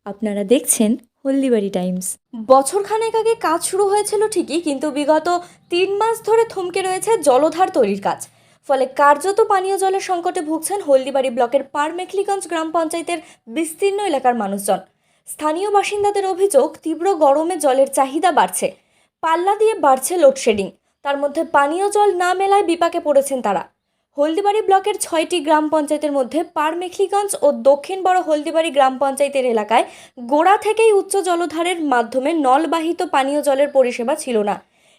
আপনারা দেখছেন হলদিবাড়ি টাইমস। বছরখানেক আগে কাজ শুরু হয়েছিল ঠিকই, কিন্তু বিগত 3 মাস ধরে থমকে রয়েছে জলধার তৈরির কাজ। ফলে কার্যত পানীয় জলের সংকটে ভুগছেন হলদিবাড়ি ব্লকের পারমেখলিগঞ্জ গ্রাম পঞ্চায়েতের বিস্তীর্ণ এলাকার মানুষজন। স্থানীয় বাসিন্দাদের অভিযোগ, তীব্র গরমে জলের চাহিদা বাড়ছে, পাল্লা দিয়ে বাড়ছে লোডশেডিং। তার মধ্যে পানীয় জল না মেলায় বিপাকে পড়েছেন তারা। হলদিবাড়ি ব্লকের 6টি গ্রাম পঞ্চায়েতের মধ্যে পারমেখলিগঞ্জ ও দক্ষিণ বড় হলদিবাড়ি গ্রাম পঞ্চায়েতের এলাকায় গোড়া থেকেই উচ্চ জলধারের মাধ্যমে নলবাহিত পানীয় জলের পরিষেবা ছিল না।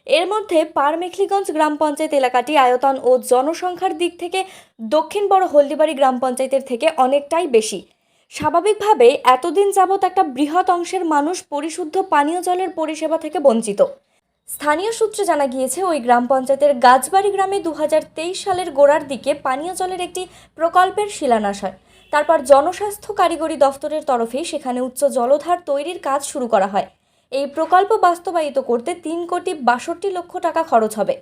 এর মধ্যে পারমেখলিগঞ্জ গ্রাম পঞ্চায়েত এলাকাটি আয়তন ও জনসংখ্যার দিক থেকে দক্ষিণ বড় হলদিবাড়ি গ্রাম পঞ্চায়েতের থেকে অনেকটাই বেশি। স্বাভাবিকভাবে এতদিন যাবৎ একটা বৃহৎ অংশের মানুষ পরিশুদ্ধ পানীয় জলের পরিষেবা থেকে বঞ্চিত। স্থানীয় সূত্রে জানা গিয়েছে, ওই গ্রাম পঞ্চায়েতের গাছবাড়ি গ্রামে 2023 সালের গোড়ার দিকে পানীয় জলের একটি প্রকল্পের শিলান্যাস হয়। তারপর জনস্বাস্থ্য কারিগরি দফতরের তরফেই সেখানে উচ্চ জলধার তৈরির কাজ শুরু করা হয়। এই প্রকল্প বাস্তবায়িত করতে 3,62,00,000 টাকা খরচ হবে।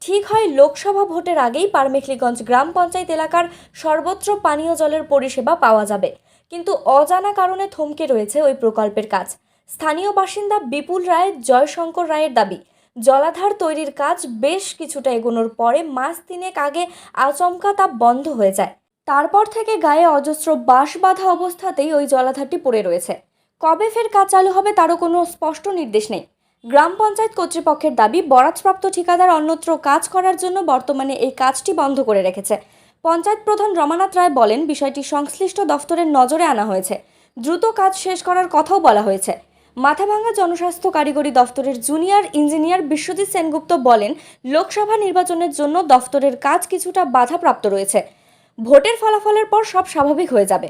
ঠিক হয় লোকসভা ভোটের আগেই পারমেখলিগঞ্জ গ্রাম পঞ্চায়েত এলাকার সর্বত্র পানীয় জলের পরিষেবা পাওয়া যাবে, কিন্তু অজানা কারণে থমকে রয়েছে ওই প্রকল্পের কাজ। স্থানীয় বাসিন্দা বিপুল রায়, জয়শঙ্কর রায়ের দাবি, জলাধার তৈরির কাজ বেশ কিছুটা এগোনোর পরে মাস 3 আগে আচমকা তা বন্ধ হয়ে যায়। তারপর থেকে গায়ে অজস্র বাঁশ বাঁধা অবস্থাতেই ওই জলাধারটি পড়ে রয়েছে। কবে ফের কাজ চালু হবে তারও কোনো স্পষ্ট নির্দেশ নেই। গ্রাম পঞ্চায়েত কর্তৃপক্ষের দাবি, বরাদ্দপ্রাপ্ত ঠিকাদার অন্যত্র কাজ করার জন্য বর্তমানে এই কাজটি বন্ধ করে রেখেছে। পঞ্চায়েত প্রধান রমানাথ রায় বলেন, বিষয়টি সংশ্লিষ্ট দফতরের নজরে আনা হয়েছে, দ্রুত কাজ শেষ করার কথাও বলা হয়েছে। মাথাভাঙ্গা জনস্বাস্থ্য কারিগরি দফতরের জুনিয়র ইঞ্জিনিয়ার বিশ্বজিৎ সেনগুপ্ত বলেন, লোকসভা নির্বাচনের জন্য দফতরের কাজ কিছুটা বাধাপ্রাপ্ত রয়েছে। ভোটের ফলাফলের পর সব স্বাভাবিক হয়ে যাবে।